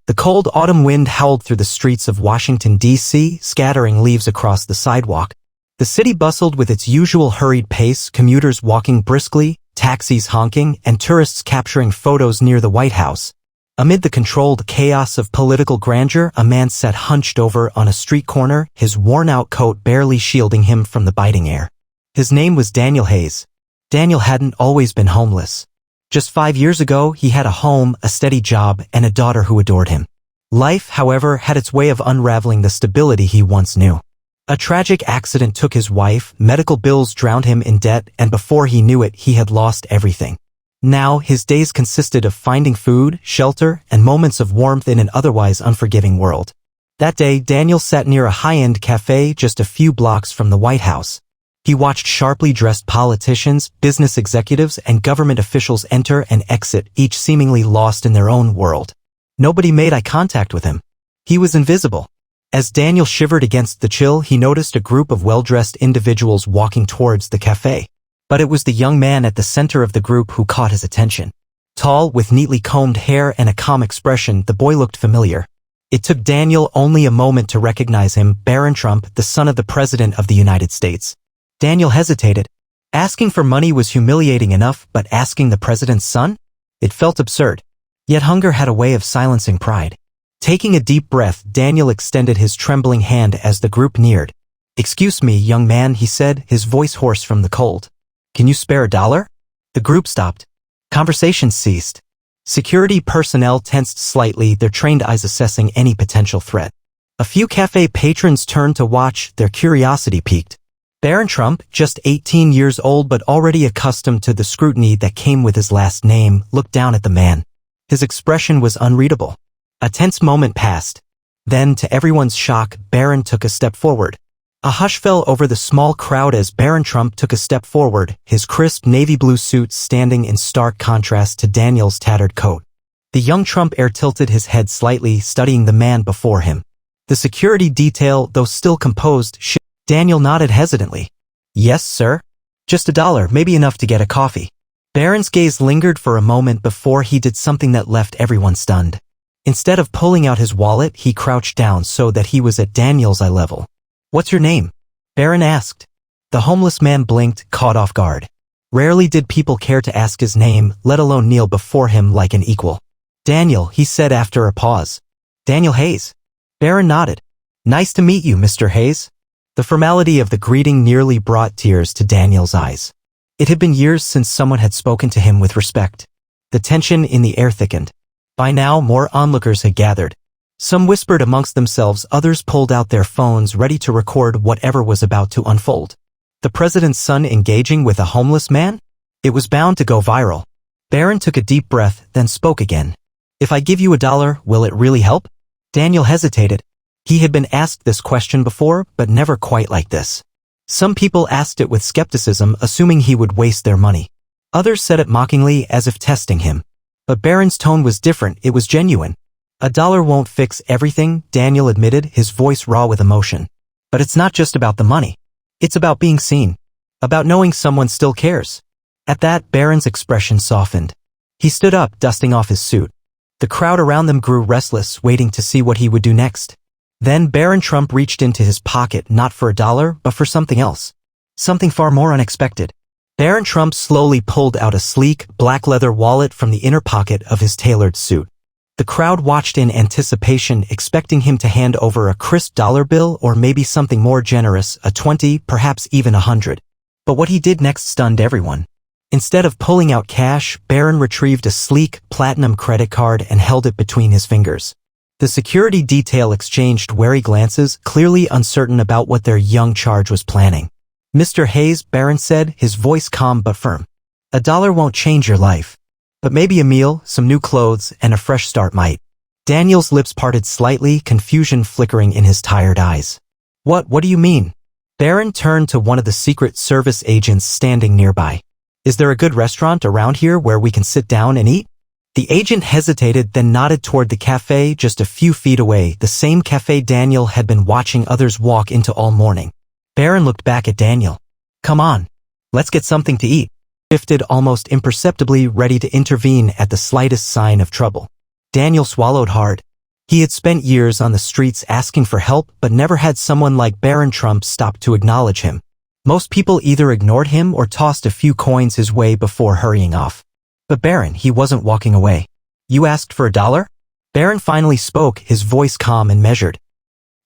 The cold autumn wind howled through the streets of Washington, D.C., scattering leaves across the sidewalk. The city bustled with its usual hurried pace, commuters walking briskly, taxis honking, and tourists capturing photos near the White House. Amid the controlled chaos of political grandeur, a man sat hunched over on a street corner, his worn-out coat barely shielding him from the biting air. His name was Daniel Hayes. Daniel hadn't always been homeless. Just 5 years ago, he had a home, a steady job, and a daughter who adored him. Life, however, had its way of unraveling the stability he once knew. A tragic accident took his wife, medical bills drowned him in debt, and before he knew it, he had lost everything. Now, his days consisted of finding food, shelter, and moments of warmth in an otherwise unforgiving world. That day, Daniel sat near a high-end cafe just a few blocks from the White House. He watched sharply dressed politicians, business executives, and government officials enter and exit, each seemingly lost in their own world. Nobody made eye contact with him. He was invisible. As Daniel shivered against the chill, he noticed a group of well-dressed individuals walking towards the cafe. But it was the young man at the center of the group who caught his attention. Tall, with neatly combed hair and a calm expression, the boy looked familiar. It took Daniel only a moment to recognize him, Barron Trump, the son of the President of the United States. Daniel hesitated. Asking for money was humiliating enough, but asking the president's son? It felt absurd. Yet hunger had a way of silencing pride. Taking a deep breath, Daniel extended his trembling hand as the group neared. "Excuse me, young man," he said, his voice hoarse from the cold. "Can you spare $1?" The group stopped. Conversation ceased. Security personnel tensed slightly, their trained eyes assessing any potential threat. A few cafe patrons turned to watch, their curiosity piqued. Barron Trump, just 18 years old but already accustomed to the scrutiny that came with his last name, looked down at the man. His expression was unreadable. A tense moment passed. Then, to everyone's shock, Barron took a step forward. A hush fell over the small crowd as Barron Trump took a step forward, his crisp navy blue suit standing in stark contrast to Daniel's tattered coat. The young Trump tilted his head slightly, studying the man before him. The security detail, though still composed, Daniel nodded hesitantly. "Yes, sir. Just $1, maybe enough to get a coffee." Barron's gaze lingered for a moment before he did something that left everyone stunned. Instead of pulling out his wallet, he crouched down so that he was at Daniel's eye level. "What's your name?" Barron asked. The homeless man blinked, caught off guard. Rarely did people care to ask his name, let alone kneel before him like an equal. "Daniel," he said after a pause. "Daniel Hayes." Barron nodded. "Nice to meet you, Mr. Hayes." The formality of the greeting nearly brought tears to Daniel's eyes. It had been years since someone had spoken to him with respect. The tension in the air thickened. By now, more onlookers had gathered. Some whispered amongst themselves, others pulled out their phones ready to record whatever was about to unfold. The president's son engaging with a homeless man? It was bound to go viral. Barron took a deep breath, then spoke again. "If I give you $1, will it really help?" Daniel hesitated. He had been asked this question before, but never quite like this. Some people asked it with skepticism, assuming he would waste their money. Others said it mockingly, as if testing him. But Barron's tone was different, it was genuine. $1 won't fix everything, Daniel admitted, his voice raw with emotion. But it's not just about the money. It's about being seen. About knowing someone still cares. At that, Barron's expression softened. He stood up, dusting off his suit. The crowd around them grew restless, waiting to see what he would do next. Then Barron Trump reached into his pocket, not for $1, but for something else. Something far more unexpected. Barron Trump slowly pulled out a sleek, black leather wallet from the inner pocket of his tailored suit. The crowd watched in anticipation, expecting him to hand over a crisp dollar bill or maybe something more generous, a 20, perhaps even 100. But what he did next stunned everyone. Instead of pulling out cash, Barron retrieved a sleek, platinum credit card and held it between his fingers. The security detail exchanged wary glances, clearly uncertain about what their young charge was planning. "Mr. Hayes," Barron said, his voice calm but firm. $1 won't change your life. But maybe a meal, some new clothes, and a fresh start might." Daniel's lips parted slightly, confusion flickering in his tired eyes. What do you mean?" Barron turned to one of the Secret Service agents standing nearby. "Is there a good restaurant around here where we can sit down and eat?" The agent hesitated, then nodded toward the cafe just a few feet away, the same cafe Daniel had been watching others walk into all morning. Barron looked back at Daniel. "Come on. Let's get something to eat." Shifted almost imperceptibly, ready to intervene at the slightest sign of trouble. Daniel swallowed hard. He had spent years on the streets asking for help but never had someone like Barron Trump stop to acknowledge him. Most people either ignored him or tossed a few coins his way before hurrying off. But Barron, he wasn't walking away. "You asked for $1?" Barron finally spoke, his voice calm and measured.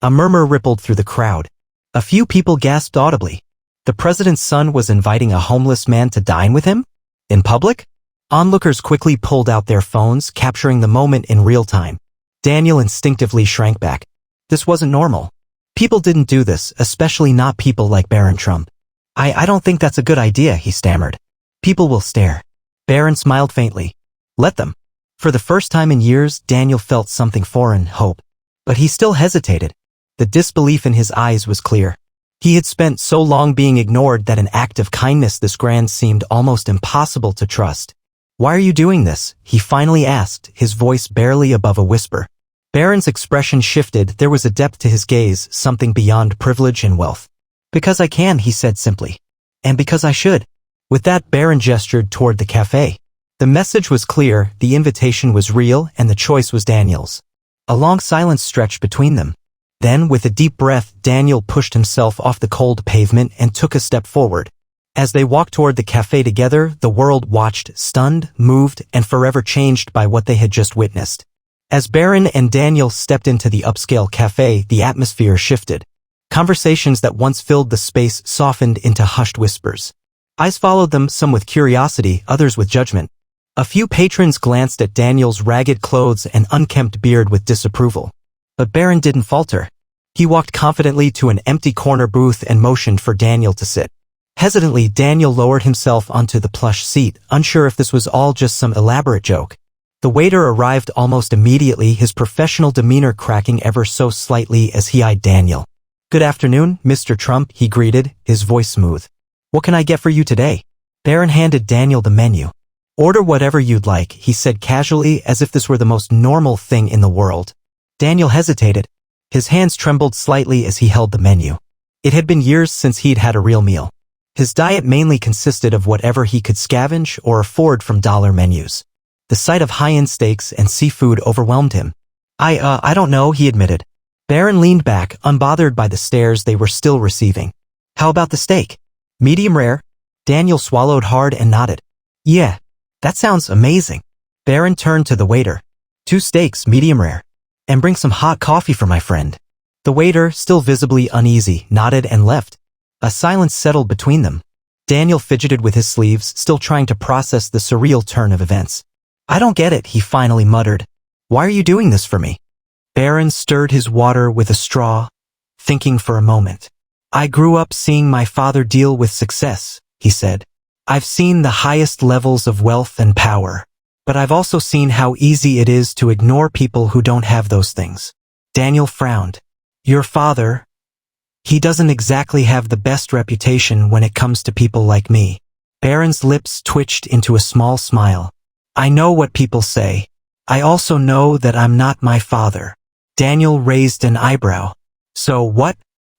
A murmur rippled through the crowd. A few people gasped audibly. The president's son was inviting a homeless man to dine with him? In public? Onlookers quickly pulled out their phones, capturing the moment in real time. Daniel instinctively shrank back. This wasn't normal. People didn't do this, especially not people like Barron Trump. I don't think that's a good idea, he stammered. People will stare. Barron smiled faintly. Let them. For the first time in years, Daniel felt something foreign, hope. But he still hesitated. The disbelief in his eyes was clear. He had spent so long being ignored that an act of kindness this grand seemed almost impossible to trust. "Why are you doing this?" he finally asked, his voice barely above a whisper. Barron's expression shifted. There was a depth to his gaze, something beyond privilege and wealth. "Because I can," he said simply. "And because I should." With that, Barron gestured toward the cafe. The message was clear, the invitation was real, and the choice was Daniel's. A long silence stretched between them. Then, with a deep breath, Daniel pushed himself off the cold pavement and took a step forward. As they walked toward the cafe together, the world watched, stunned, moved, and forever changed by what they had just witnessed. As Barron and Daniel stepped into the upscale cafe, the atmosphere shifted. Conversations that once filled the space softened into hushed whispers. Eyes followed them, some with curiosity, others with judgment. A few patrons glanced at Daniel's ragged clothes and unkempt beard with disapproval. But Barron didn't falter. He walked confidently to an empty corner booth and motioned for Daniel to sit. Hesitantly, Daniel lowered himself onto the plush seat, unsure if this was all just some elaborate joke. The waiter arrived almost immediately, his professional demeanor cracking ever so slightly as he eyed Daniel. "Good afternoon, Mr. Trump," he greeted, his voice smooth. "What can I get for you today?" Barron handed Daniel the menu. "Order whatever you'd like," he said casually, as if this were the most normal thing in the world. Daniel hesitated. His hands trembled slightly as he held the menu. It had been years since he'd had a real meal. His diet mainly consisted of whatever he could scavenge or afford from dollar menus. The sight of high-end steaks and seafood overwhelmed him. I don't know," he admitted. Barron leaned back, unbothered by the stares they were still receiving. "How about the steak? Medium rare?" Daniel swallowed hard and nodded. "Yeah, that sounds amazing." Barron turned to the waiter. "2 steaks, medium rare. And bring some hot coffee for my friend." The waiter, still visibly uneasy, nodded and left. A silence settled between them. Daniel fidgeted with his sleeves, still trying to process the surreal turn of events. "I don't get it," he finally muttered. "Why are you doing this for me?" Barron stirred his water with a straw, thinking for a moment. "I grew up seeing my father deal with success," he said. "I've seen the highest levels of wealth and power. But I've also seen how easy it is to ignore people who don't have those things." Daniel frowned. "Your father, he doesn't exactly have the best reputation when it comes to people like me." Barron's lips twitched into a small smile. "I know what people say. I also know that I'm not my father." Daniel raised an eyebrow. "So what?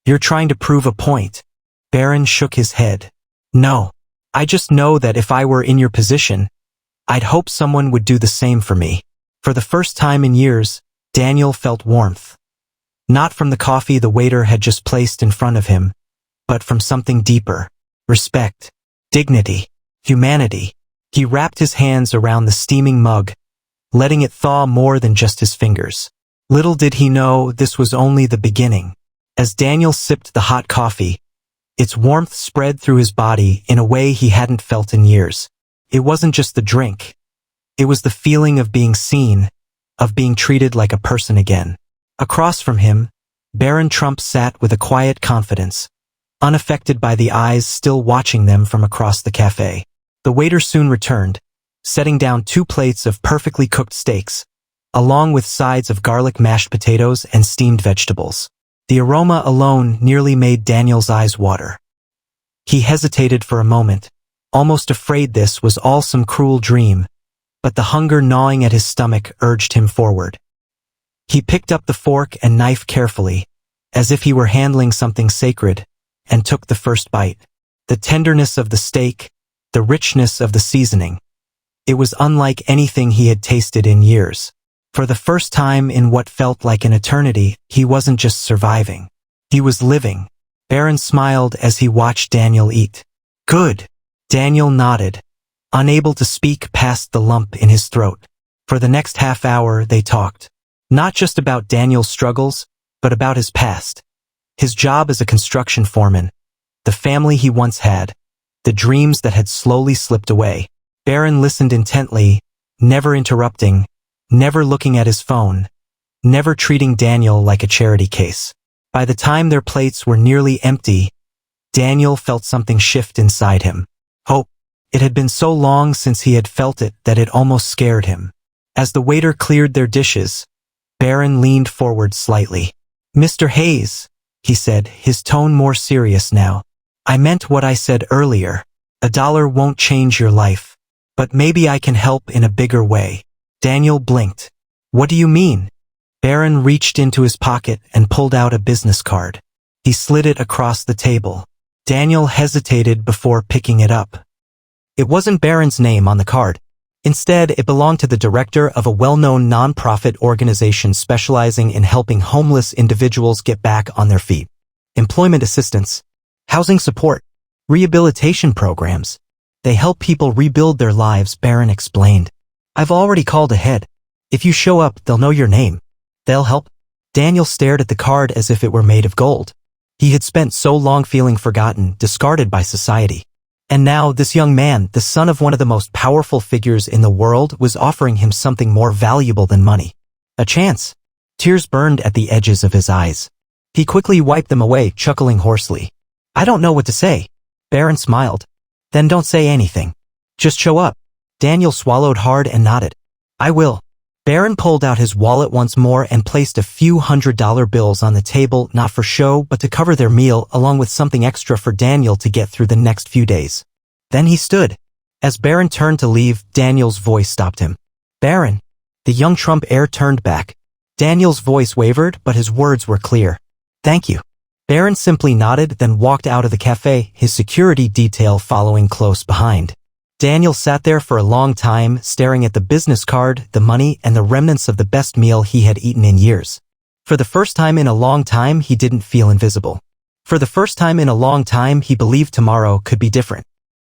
You're trying to prove a point?" Barron shook his head. "No. I just know that if I were in your position, I'd hope someone would do the same for me." For the first time in years, Daniel felt warmth. Not from the coffee the waiter had just placed in front of him, but from something deeper. Respect, dignity, humanity. He wrapped his hands around the steaming mug, letting it thaw more than just his fingers. Little did he know this was only the beginning. As Daniel sipped the hot coffee, its warmth spread through his body in a way he hadn't felt in years. It wasn't just the drink. It was the feeling of being seen, of being treated like a person again. Across from him, Barron Trump sat with a quiet confidence, unaffected by the eyes still watching them from across the cafe. The waiter soon returned, setting down 2 plates of perfectly cooked steaks, along with sides of garlic mashed potatoes and steamed vegetables. The aroma alone nearly made Daniel's eyes water. He hesitated for a moment, almost afraid this was all some cruel dream, but the hunger gnawing at his stomach urged him forward. He picked up the fork and knife carefully, as if he were handling something sacred, and took the first bite. The tenderness of the steak, the richness of the seasoning. It was unlike anything he had tasted in years. For the first time in what felt like an eternity, he wasn't just surviving. He was living. Barron smiled as he watched Daniel eat. Good. Daniel nodded, unable to speak past the lump in his throat. For the next half hour, they talked. Not just about Daniel's struggles, but about his past. His job as a construction foreman, the family he once had, the dreams that had slowly slipped away. Barron listened intently, never interrupting, never looking at his phone, never treating Daniel like a charity case. By the time their plates were nearly empty, Daniel felt something shift inside him. Hope. It had been so long since he had felt it that it almost scared him. As the waiter cleared their dishes, Barron leaned forward slightly. Mr. Hayes, he said, his tone more serious now. I meant what I said earlier. $1 won't change your life. But maybe I can help in a bigger way. Daniel blinked. What do you mean? Barron reached into his pocket and pulled out a business card. He slid it across the table. Daniel hesitated before picking it up. It wasn't Barron's name on the card. Instead, it belonged to the director of a well-known non-profit organization specializing in helping homeless individuals get back on their feet. Employment assistance, housing support, rehabilitation programs. They help people rebuild their lives, Barron explained. I've already called ahead. If you show up, they'll know your name. They'll help. Daniel stared at the card as if it were made of gold. He had spent so long feeling forgotten, discarded by society. And now this young man, the son of one of the most powerful figures in the world, was offering him something more valuable than money. A chance. Tears burned at the edges of his eyes. He quickly wiped them away, chuckling hoarsely. I don't know what to say. Barron smiled. Then don't say anything. Just show up. Daniel swallowed hard and nodded. I will. Barron pulled out his wallet once more and placed a few $100 bills on the table, not for show, but to cover their meal, along with something extra for Daniel to get through the next few days. Then he stood. As Barron turned to leave, Daniel's voice stopped him. Barron. The young Trump heir turned back. Daniel's voice wavered, but his words were clear. Thank you. Barron simply nodded, then walked out of the cafe, his security detail following close behind. Daniel sat there for a long time, staring at the business card, the money, and the remnants of the best meal he had eaten in years. For the first time in a long time, he didn't feel invisible. For the first time in a long time, he believed tomorrow could be different.